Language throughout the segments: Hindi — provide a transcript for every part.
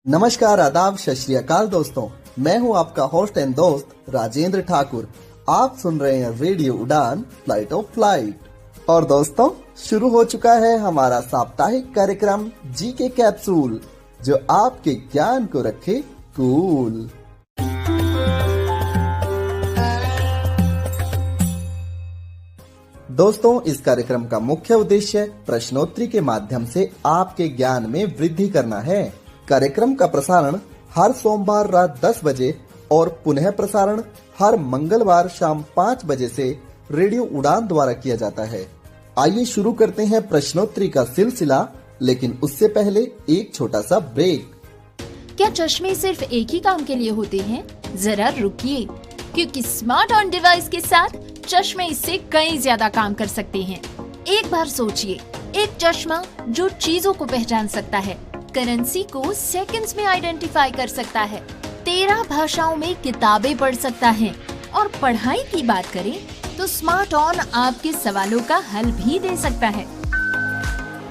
नमस्कार, आदाब, सत श्री अकाल दोस्तों। मैं हूं आपका होस्ट एंड दोस्त राजेंद्र ठाकुर। आप सुन रहे हैं रेडियो उड़ान फ्लाइट ऑफ फ्लाइट। और दोस्तों, शुरू हो चुका है हमारा साप्ताहिक कार्यक्रम जी के कैप्सूल, जो आपके ज्ञान को रखे कूल। दोस्तों, इस कार्यक्रम का मुख्य उद्देश्य प्रश्नोत्तरी के माध्यम से आपके ज्ञान में वृद्धि करना है। कार्यक्रम का प्रसारण हर सोमवार रात 10 बजे और पुनः प्रसारण हर मंगलवार शाम 5 बजे से रेडियो उड़ान द्वारा किया जाता है। आइए शुरू करते हैं प्रश्नोत्तरी का सिलसिला, लेकिन उससे पहले एक छोटा सा ब्रेक। क्या चश्मे सिर्फ एक ही काम के लिए होते हैं? जरा रुकिए, क्योंकि स्मार्ट ऑन डिवाइस के साथ चश्मे इससे कई ज्यादा काम कर सकते हैं। एक बार सोचिए, एक चश्मा जो चीजों को पहचान सकता है, करेंसी को सेकंड्स में आइडेंटिफाई कर सकता है, 13 भाषाओं में किताबें पढ़ सकता है, और पढ़ाई की बात करें तो स्मार्ट ऑन आपके सवालों का हल भी दे सकता है।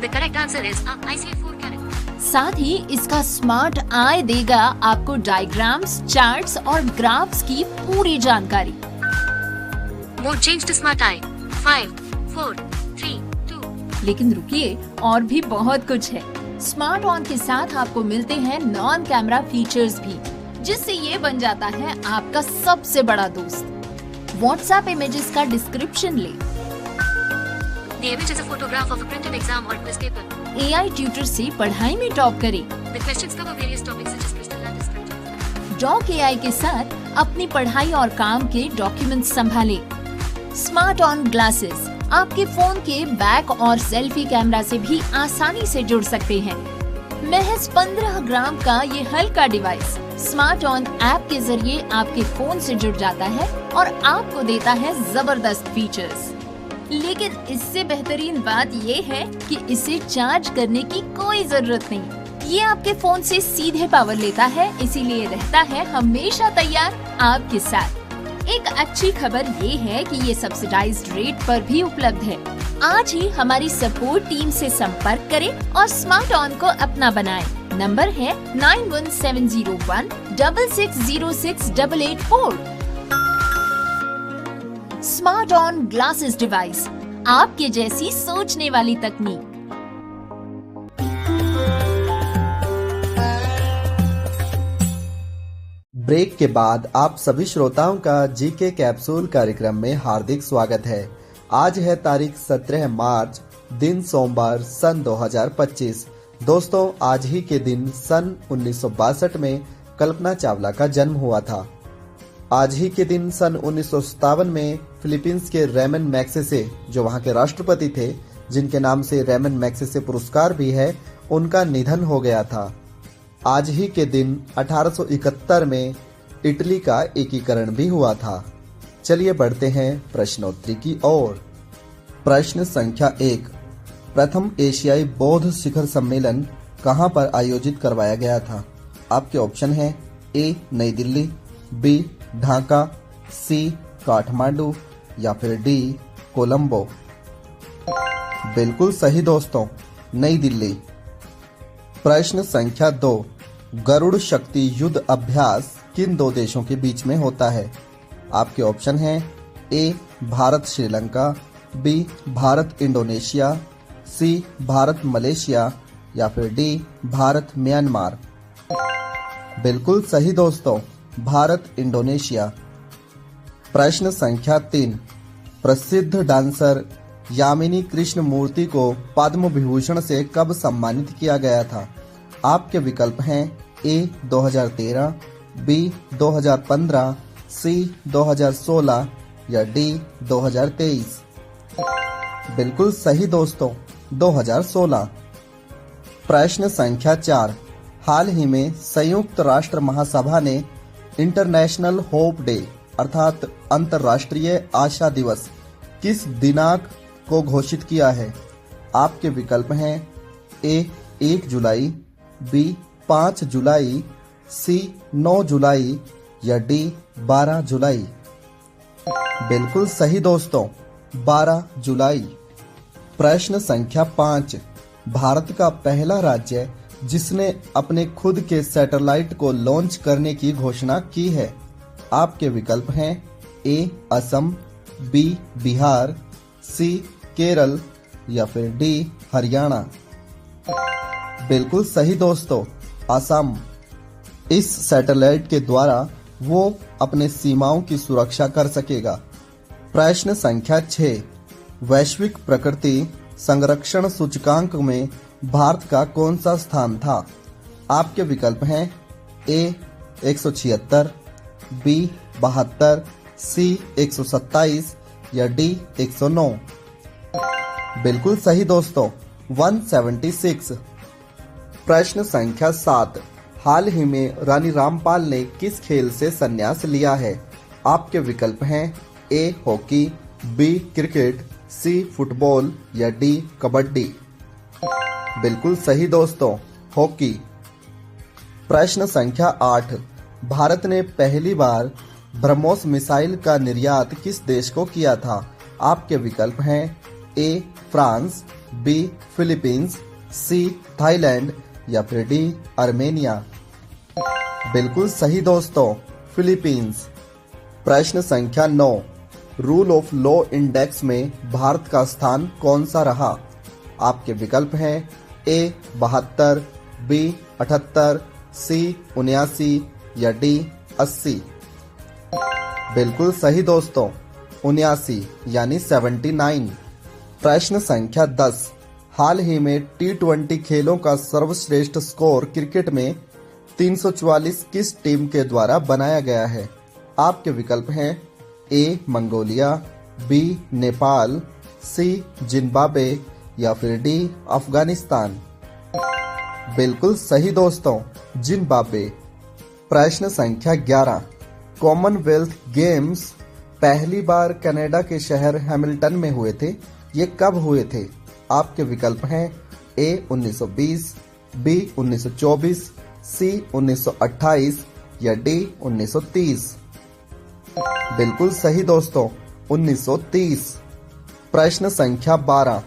The correct answer is IC4 character. साथ ही इसका स्मार्ट आई देगा आपको डायग्राम्स, चार्ट्स और ग्राफ्स की पूरी जानकारी। Mode change to smart eye. 5, 4, 3, 2. लेकिन रुकिए, और भी बहुत कुछ है। स्मार्ट ऑन के साथ आपको मिलते हैं नॉन कैमरा फीचर्स भी, जिससे ये बन जाता है आपका सबसे बड़ा दोस्त। व्हाट्सएप इमेजेस का डिस्क्रिप्शन ले, The image is a photograph of a printed exam or quiz paper. AI tutor से पढ़ाई में टॉप करें। The questions cover various topics such as crystal and descriptive. Doc AI के साथ अपनी पढ़ाई और काम के डॉक्यूमेंट्स संभालें। स्मार्ट ऑन ग्लासेस आपके फोन के बैक और सेल्फी कैमरा से भी आसानी से जुड़ सकते हैं। महज 15 ग्राम का ये हल्का डिवाइस स्मार्ट ऑन ऐप के जरिए आपके फोन से जुड़ जाता है और आपको देता है जबरदस्त फीचर्स। लेकिन इससे बेहतरीन बात ये है कि इसे चार्ज करने की कोई जरूरत नहीं। ये आपके फोन से सीधे पावर लेता है, इसीलिए रहता है हमेशा तैयार आपके साथ। एक अच्छी खबर ये है कि ये सब्सिडाइज्ड रेट पर भी उपलब्ध है। आज ही हमारी सपोर्ट टीम से संपर्क करें और स्मार्ट ऑन को अपना बनाएं। नंबर है 917016606884। स्मार्ट ऑन ग्लासेस डिवाइस, आपके जैसी सोचने वाली तकनीक। ब्रेक के बाद आप सभी श्रोताओं का जी के कैप्सूल कार्यक्रम में हार्दिक स्वागत है। आज है तारीख 17 मार्च, दिन सोमवार, सन 2025। दोस्तों, आज ही के दिन सन 1962 में कल्पना चावला का जन्म हुआ था। आज ही के दिन सन 1957 में फिलीपींस के रेमन मैग्सेसे, जो वहां के राष्ट्रपति थे, जिनके नाम से रेमन मैग्सेसे पुरस्कार भी है, उनका निधन हो गया था। आज ही के दिन 1871 में इटली का एकीकरण भी हुआ था। चलिए बढ़ते हैं प्रश्नोत्तरी की ओर। प्रश्न संख्या 1, प्रथम एशियाई बौद्ध शिखर सम्मेलन कहां पर आयोजित करवाया गया था? आपके ऑप्शन हैं ए नई दिल्ली, बी ढाका, सी काठमांडू या फिर डी कोलंबो। बिल्कुल सही दोस्तों, नई दिल्ली। प्रश्न संख्या 2, गरुड़ शक्ति युद्ध अभ्यास किन दो देशों के बीच में होता है? आपके ऑप्शन हैं ए भारत श्रीलंका, बी भारत इंडोनेशिया, सी भारत मलेशिया या फिर डी भारत म्यांमार। बिल्कुल सही दोस्तों, भारत इंडोनेशिया। प्रश्न संख्या 3, प्रसिद्ध डांसर यामिनी कृष्णमूर्ति को पद्म विभूषण से कब सम्मानित किया गया था? आपके विकल्प हैं ए 2013, बी 2015, सी 2016 या डी 2023। बिल्कुल सही दोस्तों, 2016। प्रश्न संख्या 4, हाल ही में संयुक्त राष्ट्र महासभा ने इंटरनेशनल होप डे अर्थात अंतर्राष्ट्रीय आशा दिवस किस दिनांक को घोषित किया है? आपके विकल्प हैं ए 1 जुलाई, बी 5 जुलाई, सी 9 जुलाई या डी 12 जुलाई। बिल्कुल सही दोस्तों, 12 जुलाई। प्रश्न संख्या 5, भारत का पहला राज्य जिसने अपने खुद के सैटेलाइट को लॉन्च करने की घोषणा की है? आपके विकल्प हैं ए असम, बी बिहार, सी केरल या फिर डी हरियाणा। बिल्कुल सही दोस्तों, असम। इस सैटेलाइट के द्वारा वो अपने सीमाओं की सुरक्षा कर सकेगा। प्रश्न संख्या 6, वैश्विक प्रकृति संरक्षण सूचकांक में भारत का कौन सा स्थान था? आपके विकल्प हैं ए 176, बी 72, सी 127 या डी 109। बिल्कुल सही दोस्तों, 176। प्रश्न संख्या 7, हाल ही में रानी रामपाल ने किस खेल से संन्यास लिया है? आपके विकल्प हैं A hockey, B cricket, C football या डी कबड्डी। बिल्कुल सही दोस्तों, हॉकी। प्रश्न संख्या 8, भारत ने पहली बार ब्रह्मोस मिसाइल का निर्यात किस देश को किया था? आपके विकल्प हैं A France, B Philippines, C Thailand या फिर डी आर्मेनिया। बिल्कुल सही दोस्तों, फिलीपींस। प्रश्न संख्या 9, रूल ऑफ लॉ इंडेक्स में भारत का स्थान कौन सा रहा? आपके विकल्प हैं ए 72, बी 78, सी 79 या डी 80। बिल्कुल सही दोस्तों, 79 यानी 79। प्रश्न संख्या 10, हाल ही में T20 खेलों का सर्वश्रेष्ठ स्कोर क्रिकेट में 344 किस टीम के द्वारा बनाया गया है? आपके विकल्प हैं ए मंगोलिया, बी नेपाल, सी जिम्बाब्वे या फिर डी अफगानिस्तान। बिल्कुल सही दोस्तों, जिम्बाब्वे। प्रश्न संख्या 11, कॉमनवेल्थ गेम्स पहली बार कनाडा के शहर हैमिल्टन में हुए थे, ये कब हुए थे? आपके विकल्प हैं ए 1920, बी 1924, सी 1928 या डी 1930। बिल्कुल सही दोस्तों, 1930। प्रश्न संख्या 12,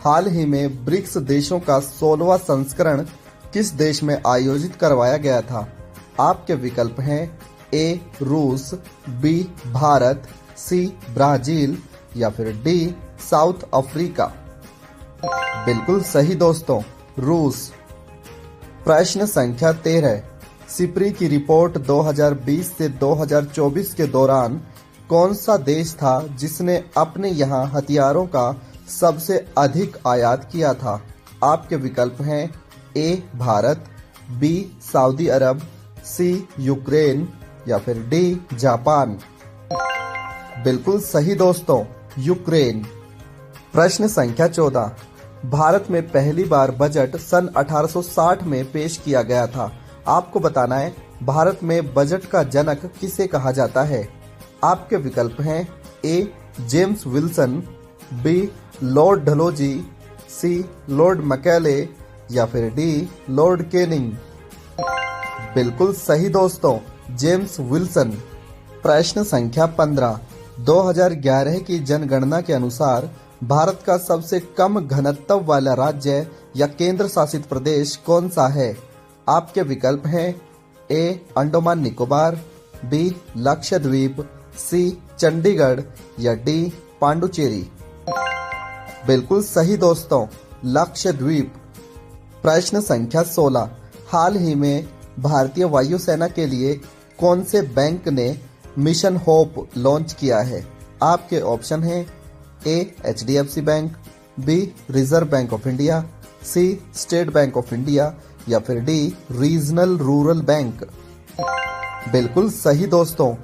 हाल ही में ब्रिक्स देशों का 16वां संस्करण किस देश में आयोजित करवाया गया था? आपके विकल्प हैं ए रूस, बी भारत, सी ब्राजील या फिर डी साउथ अफ्रीका। बिल्कुल सही दोस्तों, रूस। प्रश्न संख्या 13, सिप्री की रिपोर्ट 2020 से 2024 के दौरान कौन सा देश था जिसने अपने यहां हथियारों का सबसे अधिक आयात किया था? आपके विकल्प हैं ए भारत, बी सऊदी अरब, सी यूक्रेन या फिर डी जापान। बिल्कुल सही दोस्तों, यूक्रेन। प्रश्न संख्या 14, भारत में पहली बार बजट सन 1860 में पेश किया गया था। आपको बताना है भारत में बजट का जनक किसे कहा जाता है? आपके विकल्प हैं A James Wilson, B Lord Dalhousie, C Lord Macaulay या फिर डी लॉर्ड कैनिंग। बिल्कुल सही दोस्तों, जेम्स विल्सन। प्रश्न संख्या 15, 2011 की जनगणना के अनुसार भारत का सबसे कम घनत्व वाला राज्य या केंद्र शासित प्रदेश कौन सा है? आपके विकल्प हैं ए अंडमान निकोबार, बी लक्षद्वीप, सी चंडीगढ़ या डी पांडुचेरी। बिल्कुल सही दोस्तों, लक्षद्वीप। प्रश्न संख्या 16, हाल ही में भारतीय वायुसेना के लिए कौन से बैंक ने मिशन होप लॉन्च किया है? आपके ऑप्शन हैं A HDFC bank, B Reserve Bank of India, C State Bank of India या फिर डी रीजनल रूरल बैंक। बिल्कुल सही दोस्तों,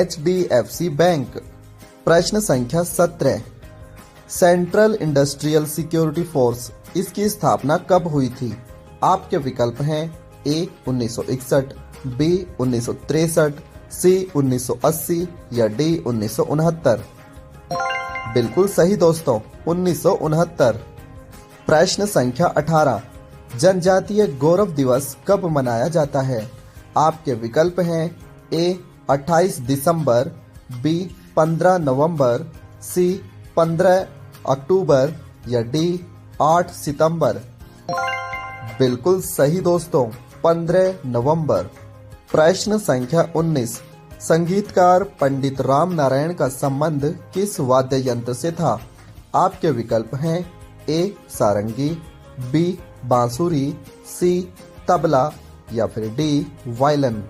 HDFC बैंक। प्रश्न संख्या 17, सेंट्रल इंडस्ट्रियल सिक्योरिटी फोर्स, इसकी स्थापना कब हुई थी? आपके विकल्प हैं ए 1961, बी 1963, सी 1980 या डी 1969। बिल्कुल सही दोस्तों, 1969। प्रश्न संख्या 18, जनजातीय गौरव दिवस कब मनाया जाता है? आपके विकल्प हैं ए 28 दिसंबर, बी 15 नवंबर, सी 15 अक्टूबर या डी 8 सितंबर। बिल्कुल सही दोस्तों, 15 नवंबर। प्रश्न संख्या 19, संगीतकार पंडित राम नारायण का संबंध किस वाद्य यंत्र से था? आपके विकल्प हैं ए सारंगी, बी बांसुरी, सी तबला या फिर डी वायलिन।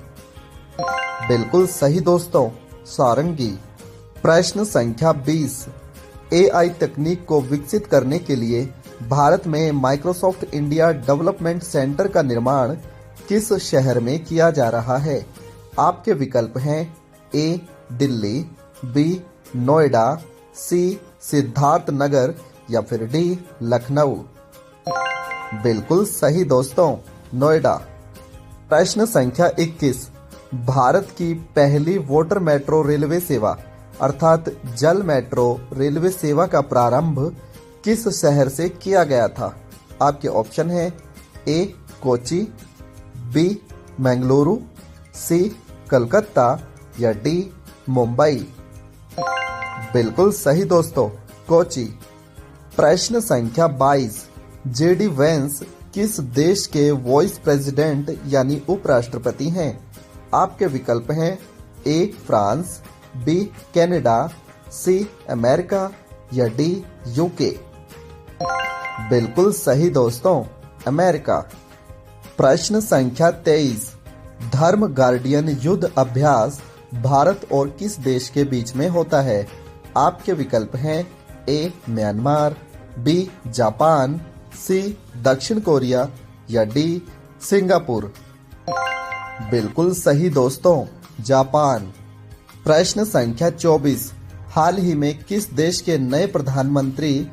बिल्कुल सही दोस्तों, सारंगी। प्रश्न संख्या 20, एआई तकनीक को विकसित करने के लिए भारत में माइक्रोसॉफ्ट इंडिया डेवलपमेंट सेंटर का निर्माण किस शहर में किया जा रहा है? आपके विकल्प हैं ए दिल्ली, बी नोएडा, सी सिद्धार्थ नगर या फिर डी लखनऊ। बिल्कुल सही दोस्तों, नोएडा। प्रश्न संख्या 21, भारत की पहली वाटर मेट्रो रेलवे सेवा अर्थात जल मेट्रो रेलवे सेवा का प्रारंभ किस शहर से किया गया था? आपके ऑप्शन हैं ए कोची, बी बेंगलुरु, सी कलकत्ता या डी मुंबई। बिल्कुल सही दोस्तों, कोची। प्रश्न संख्या 22, जेडी वेंस किस देश के वाइस प्रेसिडेंट यानी उपराष्ट्रपति हैं? आपके विकल्प हैं A France, B Canada, C America या डी यूके। बिल्कुल सही दोस्तों, अमेरिका। प्रश्न संख्या 23, धर्म गार्डियन युद्ध अभ्यास भारत और किस देश के बीच में होता है? आपके विकल्प हैं ए म्यांमार, बी जापान, सी दक्षिण कोरिया या डी सिंगापुर। बिल्कुल सही दोस्तों, जापान। प्रश्न संख्या 24, हाल ही में किस देश के नए प्रधानमंत्री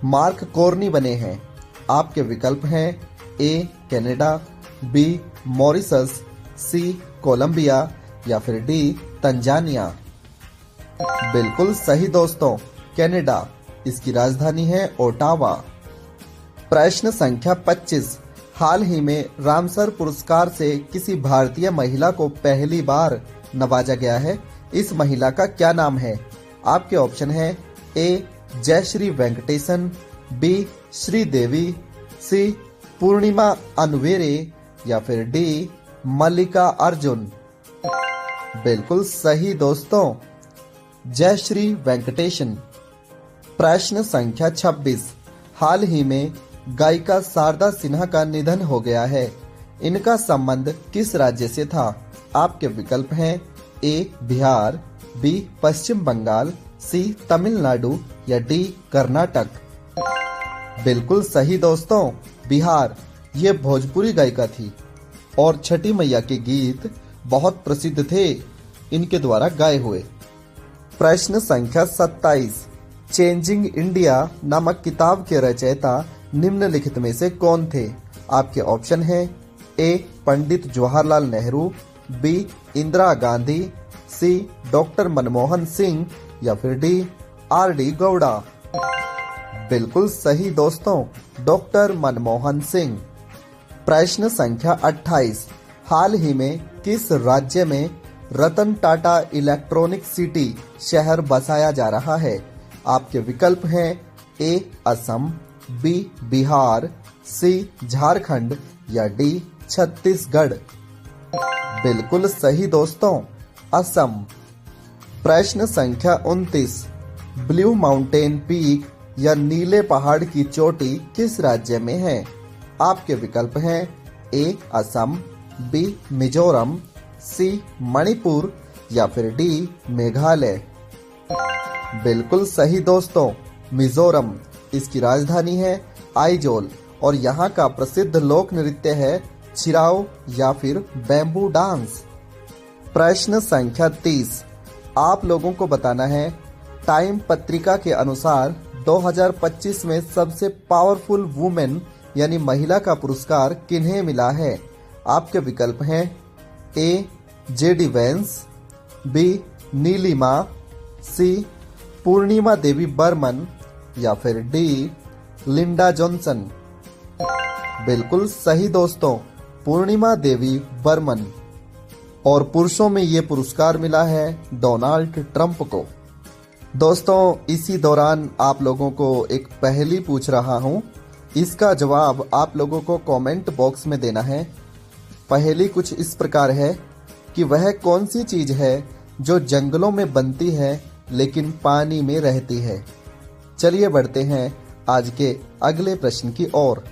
मार्क कार्नी बने हैं? आपके विकल्प हैं A Canada, B Mauritius, C Colombia या फिर डी तंजानिया। बिल्कुल सही दोस्तों, कनाडा। इसकी राजधानी है ओटावा। प्रश्न संख्या 25, हाल ही में रामसर पुरस्कार से किसी भारतीय महिला को पहली बार नवाजा गया है। इस महिला का क्या नाम है? आपके ऑप्शन है ए जयश्री वेंकटेशन, बी श्रीदेवी, सी पूर्णिमा अनवेरे या फिर डी मल्लिका अर्जुन। बिल्कुल सही दोस्तों, जयश्री वेंकटेशन। प्रश्न संख्या 26, हाल ही में गायिका शारदा सिन्हा का निधन हो गया है। इनका संबंध किस राज्य से था? आपके विकल्प हैं ए बिहार, बी पश्चिम बंगाल, सी तमिलनाडु या डी कर्नाटक। बिल्कुल सही दोस्तों, बिहार। ये भोजपुरी गायिका थी और छठी मैया के गीत बहुत प्रसिद्ध थे इनके द्वारा गाए हुए। प्रश्न संख्या 27, चेंजिंग इंडिया नामक किताब के रचयिता निम्नलिखित में से कौन थे? आपके ऑप्शन हैं ए पंडित जवाहरलाल नेहरू, बी इंदिरा गांधी, सी डॉक्टर मनमोहन सिंह या फिर डी आर डी गौड़ा। बिल्कुल सही दोस्तों, डॉक्टर मनमोहन सिंह। प्रश्न संख्या 28, हाल ही में किस राज्य में रतन टाटा इलेक्ट्रॉनिक सिटी शहर बसाया जा रहा है? आपके विकल्प हैं ए असम, बी बिहार, सी झारखंड या डी छत्तीसगढ़। बिल्कुल सही दोस्तों, असम। प्रश्न संख्या 29, ब्लू माउंटेन पीक या नीले पहाड़ की चोटी किस राज्य में है? आपके विकल्प हैं ए असम, बी मिजोरम, सी मणिपुर या फिर डी मेघालय। बिल्कुल सही दोस्तों, मिजोरम। इसकी राजधानी है आइजोल और यहाँ का प्रसिद्ध लोक नृत्य है छिराओ या फिर बैम्बू डांस। प्रश्न संख्या 30, आप लोगों को बताना है टाइम पत्रिका के अनुसार 2025 में सबसे पावरफुल वुमेन यानी महिला का पुरस्कार किन्हें मिला है? आपके विकल्प हैं ए जेडी वेंस, बी नीलिमा, सी पूर्णिमा देवी बर्मन या फिर डी लिंडा जॉनसन। बिल्कुल सही दोस्तों, पूर्णिमा देवी बर्मन। और पुरुषों में ये पुरस्कार मिला है डोनाल्ड ट्रंप को। दोस्तों, इसी दौरान आप लोगों को एक पहेली पूछ रहा हूं इसका जवाब आप लोगों को कमेंट बॉक्स में देना है। पहेली कुछ इस प्रकार है कि वह कौन सी चीज है जो जंगलों में बनती है लेकिन पानी में रहती है। चलिए बढ़ते हैं आज के अगले प्रश्न की ओर।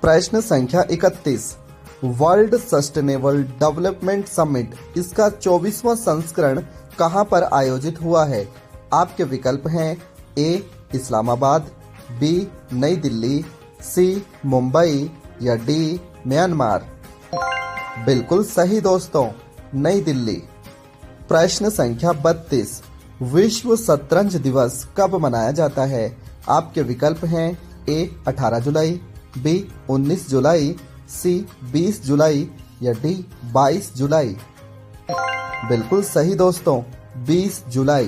प्रश्न संख्या 31। वर्ल्ड सस्टेनेबल डेवलपमेंट समिट इसका 24वां संस्करण कहां पर आयोजित हुआ है? आपके विकल्प हैं ए इस्लामाबाद, बी नई दिल्ली, सी मुंबई या डी म्यांमार। बिल्कुल सही दोस्तों, नई दिल्ली। प्रश्न संख्या 32। विश्व शतरंज दिवस कब मनाया जाता है? आपके विकल्प हैं ए 18 जुलाई, बी 19 जुलाई, सी 20 जुलाई या डी 22 जुलाई। बिल्कुल सही दोस्तों, 20 जुलाई।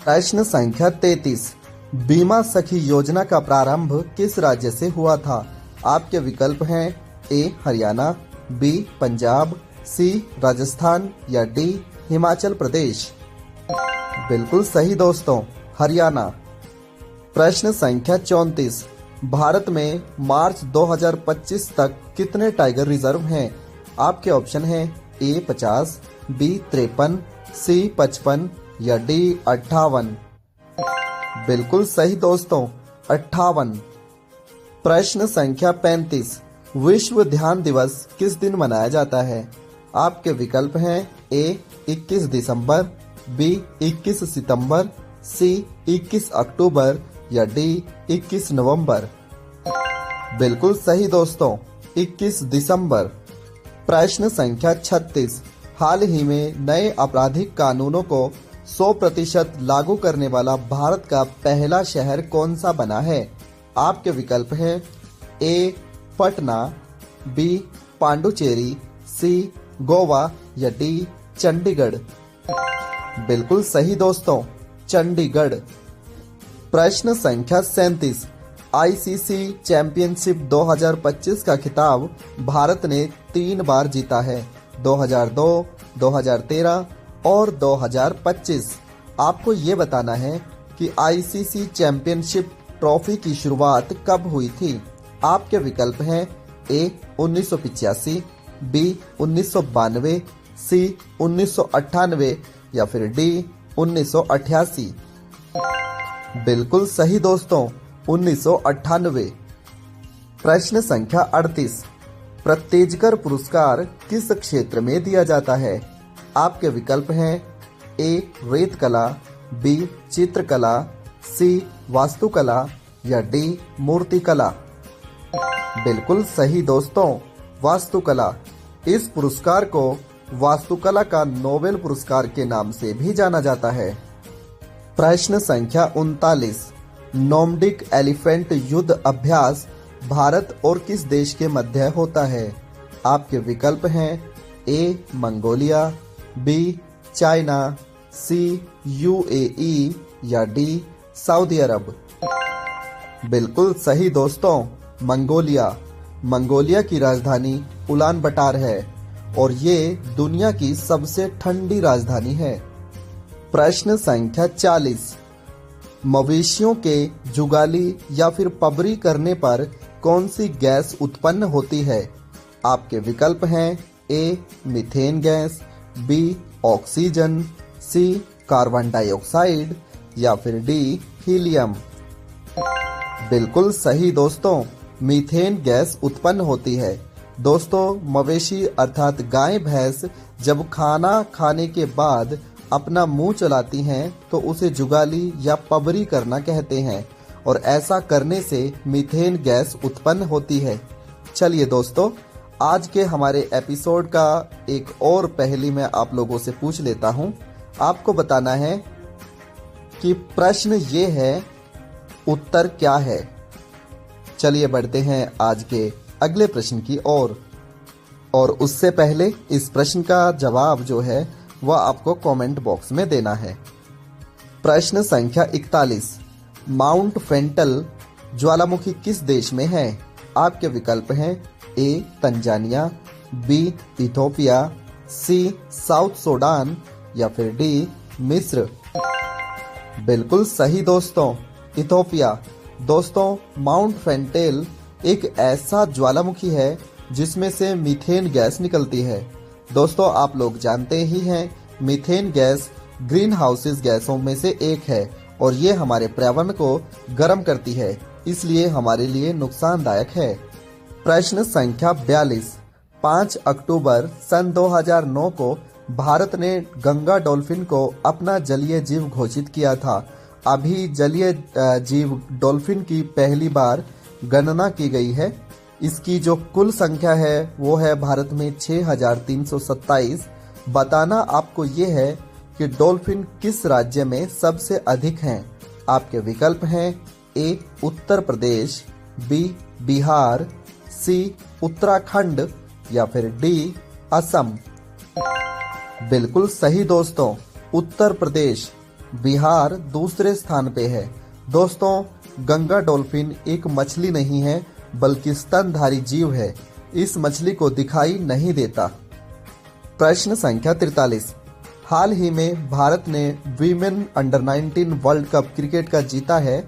प्रश्न संख्या 33। बीमा सखी योजना का प्रारंभ किस राज्य से हुआ था? आपके विकल्प हैं ए हरियाणा, बी पंजाब, सी राजस्थान या डी हिमाचल प्रदेश। बिल्कुल सही दोस्तों, हरियाणा। प्रश्न संख्या 34। भारत में मार्च 2025 तक कितने टाइगर रिजर्व हैं? आपके ऑप्शन हैं ए 50, बी 53, सी 55 या डी 58। बिल्कुल सही दोस्तों, 58। प्रश्न संख्या 35। विश्व ध्यान दिवस किस दिन मनाया जाता है? आपके विकल्प हैं ए 21 दिसंबर, बी 21 सितंबर, सी 21 अक्टूबर या डी 21 नवंबर। बिल्कुल सही दोस्तों, 21 दिसंबर। प्रश्न संख्या 36। हाल ही में नए आपराधिक कानूनों को 100% लागू करने वाला भारत का पहला शहर कौन सा बना है? आपके विकल्प हैं ए पटना, बी पांडुचेरी, सी गोवा या डी चंडीगढ़। बिल्कुल सही दोस्तों, चंडीगढ़। प्रश्न संख्या 37। आईसीसी चैंपियनशिप 2025 का खिताब भारत ने 3 बार जीता है, 2002, 2013 और 2025। आपको ये बताना है कि आईसीसी चैंपियनशिप ट्रॉफी की शुरुआत कब हुई थी? आपके विकल्प हैं ए 1985, बी 1992, सी 1998 या फिर डी 1988। बिल्कुल सही दोस्तों, 1998। प्रश्न संख्या 38। प्रत्तेजकर पुरस्कार किस क्षेत्र में दिया जाता है? आपके विकल्प हैं ए रेत कला, बी चित्रकला, सी वास्तुकला या डी मूर्तिकला। बिल्कुल सही दोस्तों, वास्तुकला। इस पुरस्कार को वास्तुकला का नोबेल पुरस्कार के नाम से भी जाना जाता है। प्रश्न संख्या 39। नोमडिक एलिफेंट युद्ध अभ्यास भारत और किस देश के मध्य होता है? आपके विकल्प हैं ए मंगोलिया, बी चाइना, सी यूएई या डी सऊदी अरब। बिल्कुल सही दोस्तों, मंगोलिया। मंगोलिया की राजधानी उलान बटार है और ये दुनिया की सबसे ठंडी राजधानी है। प्रश्न संख्या 40। मवेशियों के जुगाली या फिर पबरी करने पर कौन सी गैस उत्पन्न होती है? आपके विकल्प हैं A methane gas, B oxygen, C carbon dioxide या फिर डी हीलियम। बिल्कुल सही दोस्तों, मीथेन गैस उत्पन्न होती है। दोस्तों, मवेशी अर्थात गाय भैंस जब खाना खाने के बाद अपना मुंह चलाती हैं तो उसे जुगाली या पबरी करना कहते हैं और ऐसा करने से मीथेन गैस उत्पन्न होती है। चलिए दोस्तों, आज के हमारे एपिसोड का एक और पहेली मैं आप लोगों से पूछ लेता हूं। आपको बताना है कि प्रश्न ये है, उत्तर क्या है। चलिए बढ़ते हैं आज के अगले प्रश्न की ओर। और उससे पहले इस प्रश्न का जवाब जो है वह आपको कमेंट बॉक्स में देना है। प्रश्न संख्या 41। माउंट फेंटल ज्वालामुखी किस देश में है? आपके विकल्प हैं ए तंजानिया, बी इथोपिया, सी साउथ सूडान या फिर डी मिस्र। बिल्कुल सही दोस्तों, इथोपिया। दोस्तों, माउंट फेंटेल एक ऐसा ज्वालामुखी है जिसमें से मीथेन गैस निकलती है। दोस्तों, आप लोग जानते ही हैं मीथेन गैस ग्रीन हाउसेस गैसों में से एक है और ये हमारे पर्यावरण को गर्म करती है, इसलिए हमारे लिए नुकसानदायक है। प्रश्न संख्या 42। 5 अक्टूबर सन 2009 को भारत ने गंगा डॉल्फिन को अपना जलीय जीव घोषित किया था। अभी जलीय जीव डॉल्फिन की पहली बार गणना की गई है। इसकी जो कुल संख्या है वो है भारत में 6327। बताना आपको ये है कि डॉल्फिन किस राज्य में सबसे अधिक हैं। आपके विकल्प हैं ए उत्तर प्रदेश, बी बिहार, सी उत्तराखंड या फिर डी असम। बिल्कुल सही दोस्तों, उत्तर प्रदेश। बिहार दूसरे स्थान पे है। दोस्तों, गंगा डॉल्फिन एक मछली नहीं है बल्कि स्तनधारी जीव है। इस मछली को दिखाई नहीं देता। प्रश्न संख्या 43। हाल ही में भारत ने women under 19 world cup cricket का जीता है।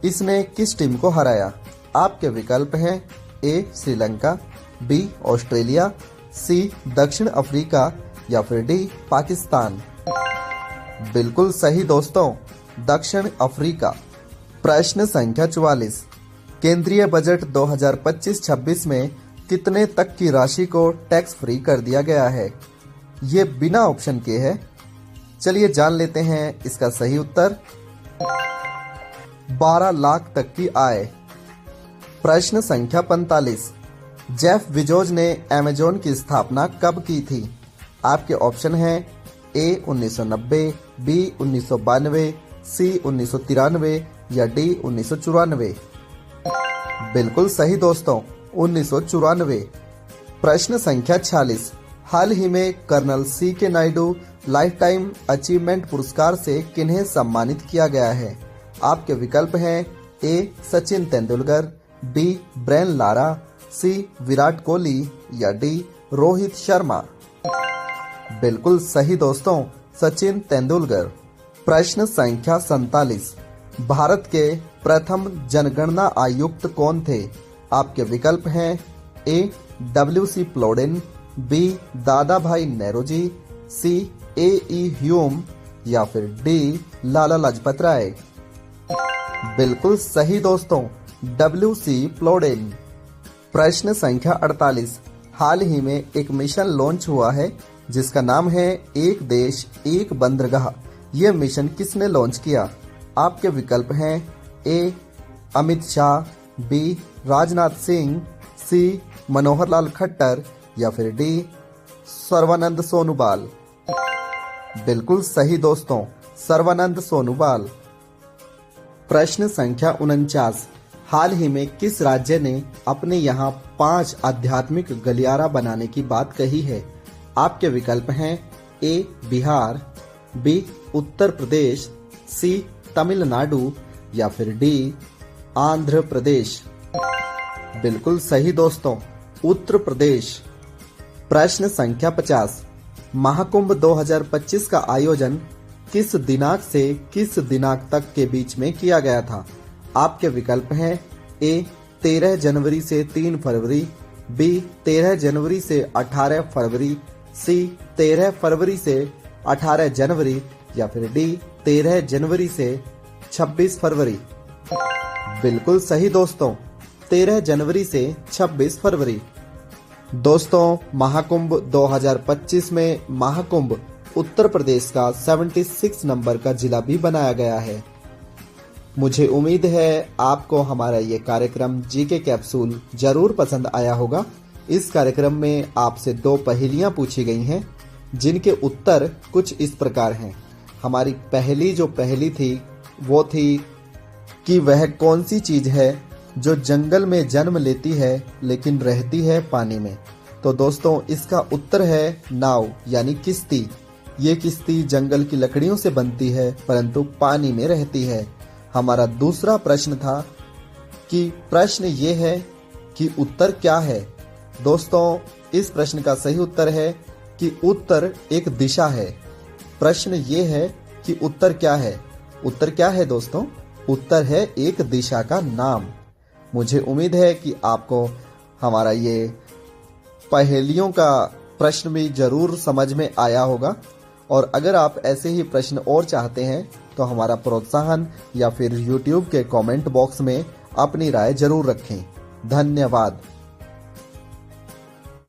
इसने किस टीम को हराया? आपके विकल्प हैं ए श्रीलंका, बी ऑस्ट्रेलिया, सी दक्षिण अफ्रीका या फिर डी पाकिस्तान। बिल्कुल सही दोस्तों, दक्षिण अफ्रीका। प्रश्न संख्या 44। केंद्रीय बजट 2025-26 में कितने तक की राशि को टैक्स फ्री कर दिया गया है? ये बिना ऑप्शन के है। चलिए जान लेते हैं इसका सही उत्तर। 12 लाख तक की आय। प्रश्न संख्या 45। जेफ बेजोस ने अमेज़न की स्थापना कब की थी? आपके ऑप्शन हैं ए 1990, बी 1992, सी 1993 या डी 1994। बिल्कुल सही दोस्तों, 1994। प्रश्न संख्या 46। हाल ही में कर्नल सी के नायडू लाइफ टाइम अचीवमेंट पुरस्कार से किन्हें सम्मानित किया गया है? आपके विकल्प हैं A Sachin Tendulkar, B Brian Lara, C Virat Kohli या डी रोहित शर्मा। बिल्कुल सही दोस्तों, सचिन तेंदुलकर। प्रश्न संख्या 47। भारत के प्रथम जनगणना आयुक्त कौन थे? आपके विकल्प हैं ए WC प्लोडेन, बी दादा भाई नेरोजी, सी AE ह्यूम या फिर डी लाला लाजपत राय। बिल्कुल सही दोस्तों, WC प्लोडेन। प्रश्न संख्या 48। हाल ही में एक मिशन लॉन्च हुआ है जिसका नाम है एक देश एक बंदरगाह। यह मिशन किसने लॉन्च किया? आपके विकल्प हैं ए अमित शाह, बी राजनाथ सिंह, सी मनोहर लाल खट्टर या फिर डी सर्वानंद सोनोवाल। बिल्कुल सही दोस्तों, सर्वानंद सोनोवाल। प्रश्न संख्या 49। हाल ही में किस राज्य ने अपने यहाँ 5 आध्यात्मिक गलियारा बनाने की बात कही है? आपके विकल्प हैं ए बिहार, बी उत्तर प्रदेश, सी तमिलनाडु या फिर डी आंध्र प्रदेश। बिल्कुल सही दोस्तों, उत्तर प्रदेश। प्रश्न संख्या 50। महाकुंभ 2025 का आयोजन किस दिनांक से किस दिनांक तक के बीच में किया गया था? आपके विकल्प हैं ए 13 जनवरी से 3 फरवरी, बी 13 जनवरी से 18 फरवरी, सी 13 फरवरी से 18 जनवरी या फिर डी 13 जनवरी से 26 फरवरी। बिल्कुल सही दोस्तों, 13 जनवरी से 26 फरवरी। दोस्तों, महाकुंभ 2025 में महाकुंभ उत्तर प्रदेश का 76 नंबर का जिला भी बनाया गया है। मुझे उम्मीद है आपको हमारा ये कार्यक्रम जीके कैप्सूल जरूर पसंद आया होगा। इस कार्यक्रम में आपसे 2 पहेलियां पूछी गई हैं जिनके उत्तर कुछ इस प्रकार हैं। हमारी पहली जो पहेली थी वो थी कि वह कौन सी चीज है जो जंगल में जन्म लेती है लेकिन रहती है पानी में। तो दोस्तों, इसका उत्तर है नाव यानी किश्ती। ये किश्ती जंगल की लकड़ियों से बनती है परंतु पानी में रहती है। हमारा दूसरा प्रश्न था कि प्रश्न ये है कि उत्तर क्या है। दोस्तों, इस प्रश्न का सही उत्तर है कि उत्तर एक दिशा है। प्रश्न ये है कि उत्तर क्या है। उत्तर क्या है दोस्तों? उत्तर है एक दिशा का नाम। मुझे उम्मीद है कि आपको हमारा ये पहेलियों का प्रश्न भी जरूर समझ में आया होगा। और अगर आप ऐसे ही प्रश्न और चाहते हैं तो हमारा प्रोत्साहन या फिर YouTube के कमेंट बॉक्स में अपनी राय जरूर रखें। धन्यवाद।